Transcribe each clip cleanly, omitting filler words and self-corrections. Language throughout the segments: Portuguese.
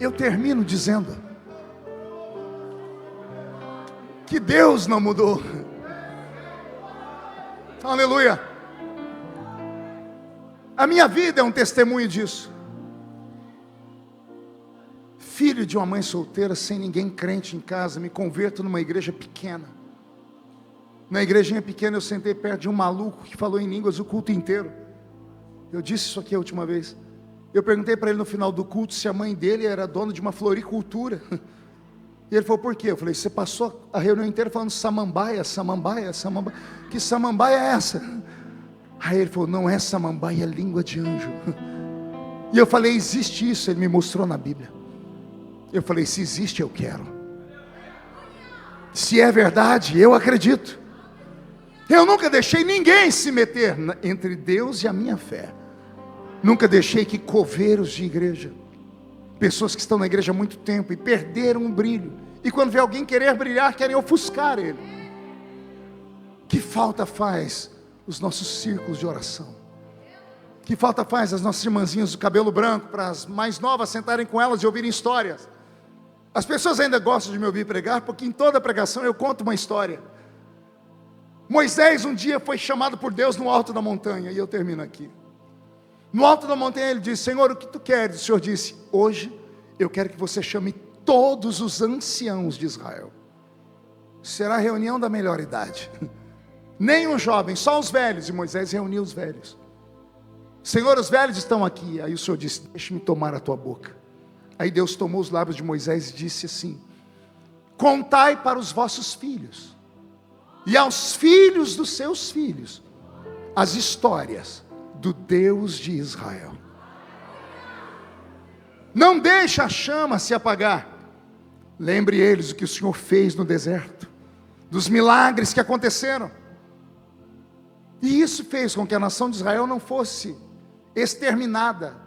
eu termino dizendo que Deus não mudou. Aleluia. A minha vida é um testemunho disso. Filho de uma mãe solteira, sem ninguém crente em casa, me converto numa igreja pequena. Na igrejinha pequena eu sentei perto de um maluco que falou em línguas o culto inteiro. Eu disse isso aqui a última vez. Eu perguntei para ele no final do culto se a mãe dele era dona de uma floricultura. E ele falou, por quê? Eu falei, você passou a reunião inteira falando samambaia, samambaia, samambaia. Que samambaia é essa? Aí ele falou, não é samambaia, é língua de anjo. E eu falei, existe isso? Ele me mostrou na Bíblia. Eu falei, se existe eu quero. Se é verdade, eu acredito. Eu nunca deixei ninguém se meter entre Deus e a minha fé. Nunca deixei que coveiros de igreja, pessoas que estão na igreja há muito tempo e perderam o brilho, e quando vê alguém querer brilhar, querem ofuscar ele. Que falta faz os nossos círculos de oração? Que falta faz as nossas irmãzinhas do cabelo branco, para as mais novas sentarem com elas e ouvirem histórias? As pessoas ainda gostam de me ouvir pregar, porque em toda pregação eu conto uma história. Moisés um dia foi chamado por Deus no alto da montanha, e eu termino aqui. No alto da montanha ele disse, Senhor, o que tu queres? O Senhor disse, hoje eu quero que você chame todos os anciãos de Israel. Será a reunião da melhor idade. Nem um jovem, só os velhos. E Moisés reuniu os velhos. Senhor, os velhos estão aqui. Aí o Senhor disse, deixa-me tomar a tua boca. Aí Deus tomou os lábios de Moisés e disse assim, contai para os vossos filhos, e aos filhos dos seus filhos, as histórias do Deus de Israel. Não deixe a chama se apagar. Lembre eles o que o Senhor fez no deserto, dos milagres que aconteceram. E isso fez com que a nação de Israel não fosse exterminada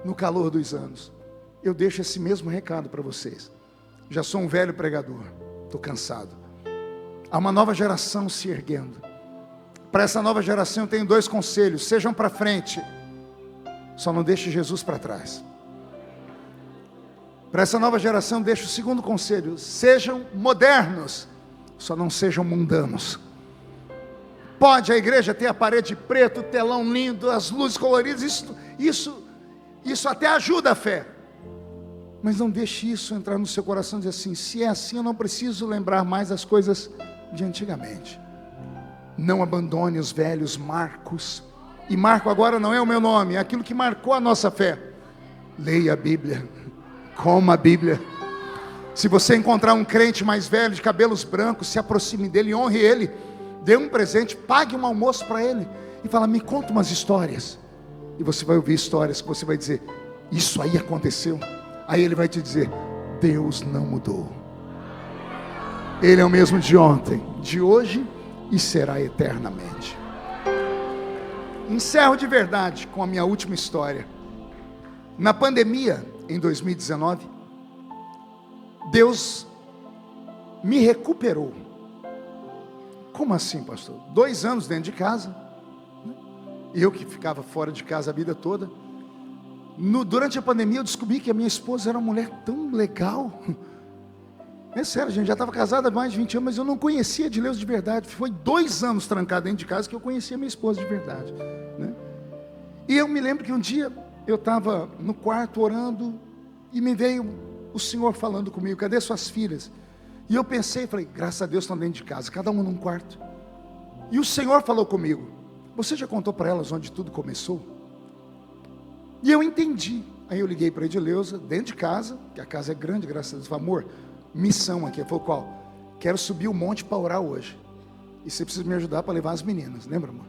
no calor dos anos. Eu deixo esse mesmo recado para vocês. Já sou um velho pregador, estou cansado. Há uma nova geração se erguendo. Para essa nova geração eu tenho 2 conselhos: sejam para frente, só não deixe Jesus para trás. Para essa nova geração deixo o segundo conselho: sejam modernos, só não sejam mundanos. Pode a igreja ter a parede preta, o telão lindo, as luzes coloridas, isso até ajuda a fé, mas não deixe isso entrar no seu coração e dizer assim, se é assim eu não preciso lembrar mais as coisas de antigamente. Não abandone os velhos marcos, e Marco agora não é o meu nome, é aquilo que marcou a nossa fé. Leia a Bíblia, coma a Bíblia. Se você encontrar um crente mais velho, de cabelos brancos, se aproxime dele, honre ele, dê um presente, pague um almoço para ele, e fala, me conta umas histórias. E você vai ouvir histórias que você vai dizer, isso aí aconteceu. Aí ele vai te dizer, Deus não mudou. Ele é o mesmo de ontem, de hoje e será eternamente. Encerro de verdade com a minha última história. Na pandemia, em 2019, Deus me recuperou. Como assim, pastor? 2 anos dentro de casa, eu que ficava fora de casa a vida toda. Durante a pandemia eu descobri que a minha esposa era uma mulher tão legal. É sério, a gente já estava casada há mais de 20 anos, mas eu não conhecia de Deus de verdade. Foi 2 anos trancado dentro de casa que eu conhecia minha esposa de verdade, né? E eu me lembro que um dia eu estava no quarto orando, e me veio o Senhor falando comigo, cadê suas filhas? E eu pensei, falei, graças a Deus estão dentro de casa, cada uma num quarto. E o Senhor falou comigo, você já contou para elas onde tudo começou? E eu entendi. Aí eu liguei para a Edileuza, dentro de casa, que a casa é grande, graças a Deus, amor, missão aqui. Ele falou, qual? Quero subir o monte para orar hoje, e você precisa me ajudar para levar as meninas, lembra, amor?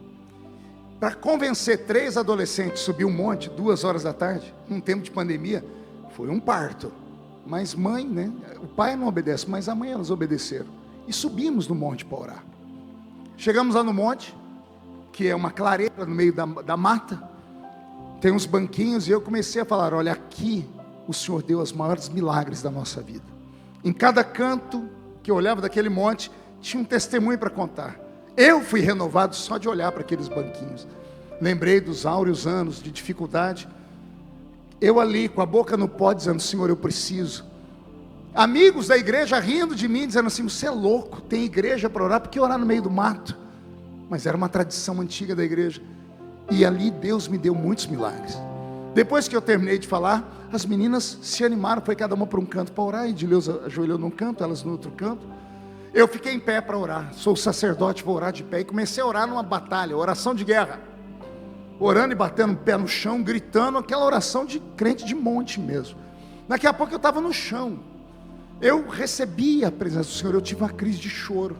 Para convencer 3 adolescentes a subir um monte, 2 horas da tarde, num tempo de pandemia, foi um parto. Mas mãe, né? O pai não obedece, mas a mãe elas obedeceram. E subimos no monte para orar. Chegamos lá no monte, que é uma clareira no meio da mata, tem uns banquinhos, e eu comecei a falar, olha, aqui o Senhor deu os maiores milagres da nossa vida. Em cada canto que eu olhava daquele monte, tinha um testemunho para contar. Eu fui renovado só de olhar para aqueles banquinhos. Lembrei dos áureos anos de dificuldade, Eu ali com a boca no pó dizendo: Senhor, eu preciso. Amigos da igreja rindo de mim, dizendo assim: você é louco, tem igreja para orar, por que orar no meio do mato? Mas era uma tradição antiga da igreja. E ali Deus me deu muitos milagres. Depois que eu terminei de falar, as meninas se animaram, foi cada uma para um canto para orar. E Edileuza ajoelhou num canto, elas no outro canto. Eu fiquei em pé para orar, sou sacerdote, vou orar de pé. E comecei a orar numa batalha, oração de guerra, orando e batendo o pé no chão, gritando, aquela oração de crente de monte mesmo. Daqui a pouco eu estava no chão. Eu recebi a presença do Senhor, eu tive uma crise de choro.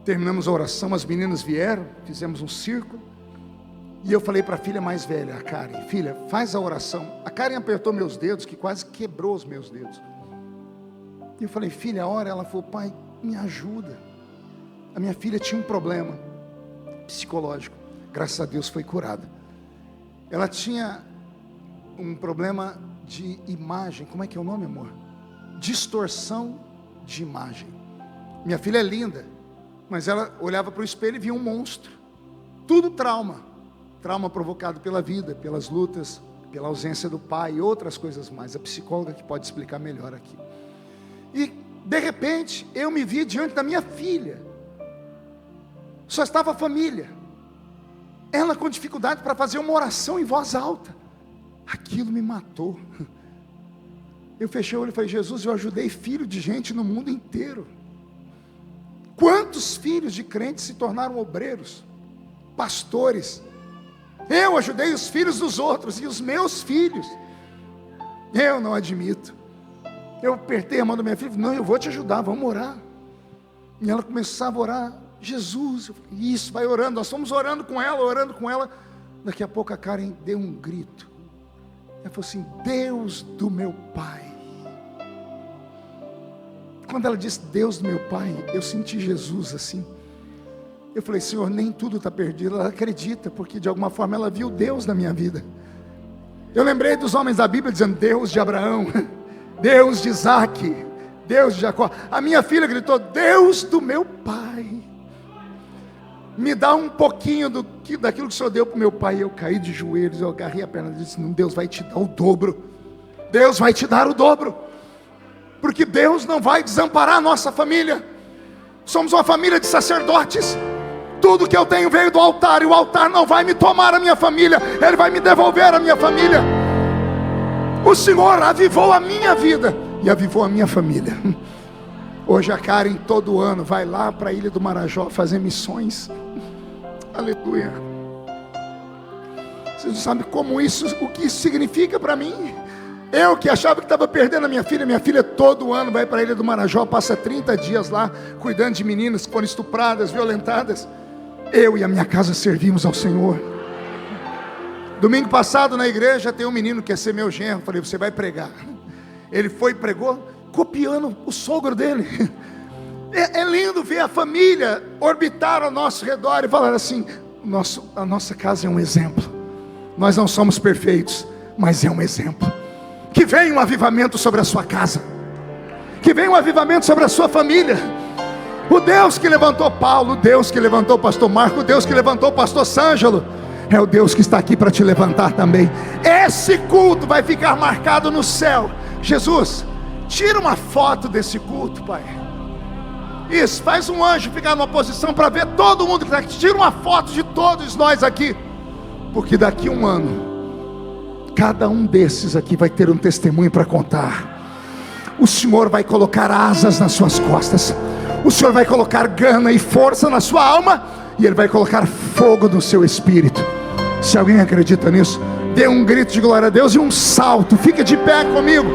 Terminamos a oração, as meninas vieram, fizemos um círculo. E eu falei para a filha mais velha, a Karen: filha, faz a oração. A Karen apertou meus dedos, que quase quebrou os meus dedos. E eu falei: filha, ora. Ela falou: pai, me ajuda. A minha filha tinha um problema psicológico, graças a Deus foi curada. Ela tinha um problema de imagem, como é que é o nome, amor? Distorção de imagem. Minha filha é linda, mas ela olhava para o espelho e via um monstro. Tudo trauma provocado pela vida, pelas lutas, pela ausência do pai e outras coisas mais. A psicóloga que pode explicar melhor aqui. E de repente eu me vi diante da minha filha, só estava a família, ela com dificuldade para fazer uma oração em voz alta. Aquilo me matou. Eu fechei o olho e falei: Jesus, eu ajudei filho de gente no mundo inteiro. Quantos filhos de crentes se tornaram obreiros, pastores? Eu ajudei os filhos dos outros, e os meus filhos, eu não admito. Eu apertei a mão da minha filha: não, eu vou te ajudar, vamos orar. E ela começava a orar: Jesus, isso, vai orando. Nós fomos orando com ela. Daqui a pouco a Karen deu um grito. Ela falou assim: Deus do meu pai. Quando ela disse Deus do meu pai, eu senti Jesus assim. Eu falei: Senhor, nem tudo está perdido. Ela acredita, porque de alguma forma ela viu Deus na minha vida. Eu lembrei dos homens da Bíblia dizendo: Deus de Abraão, Deus de Isaac, Deus de Jacó. A minha filha gritou: Deus do meu pai, me dá um pouquinho daquilo que o Senhor deu para o meu pai. Eu caí de joelhos, eu agarrei a perna e disse: não, Deus vai te dar o dobro. Deus vai te dar o dobro, porque Deus não vai desamparar a nossa família. Somos uma família de sacerdotes. Tudo que eu tenho veio do altar, e o altar não vai me tomar a minha família, Ele vai me devolver a minha família. O Senhor avivou a minha vida e avivou a minha família. Hoje a Karen todo ano vai lá para a Ilha do Marajó fazer missões. Aleluia. Vocês não sabem como isso, o que isso significa para mim. Eu que achava que estava perdendo a minha filha todo ano vai para a Ilha do Marajó, passa 30 dias lá, cuidando de meninas que foram estupradas, violentadas. Eu e a minha casa servimos ao Senhor. Domingo passado na igreja tem um menino que quer ser meu genro. Falei: você vai pregar. Ele foi e pregou, copiando o sogro dele. É lindo ver a família orbitar ao nosso redor e falar assim: a nossa casa é um exemplo. Nós não somos perfeitos, mas é um exemplo. Que venha um avivamento sobre a sua casa, que venha um avivamento sobre a sua família. O Deus que levantou Paulo, o Deus que levantou o pastor Marco, o Deus que levantou o pastor Sângelo, é o Deus que está aqui para te levantar também. Esse culto vai ficar marcado no céu. Jesus, tira uma foto desse culto, Pai. Isso, faz um anjo ficar numa posição para ver todo mundo que está aqui. Tira uma foto de todos nós aqui, porque daqui a um ano, cada um desses aqui vai ter um testemunho para contar. O Senhor vai colocar asas nas suas costas. O Senhor vai colocar gana e força na sua alma, e Ele vai colocar fogo no seu espírito. Se alguém acredita nisso, dê um grito de glória a Deus e um salto. Fica de pé comigo.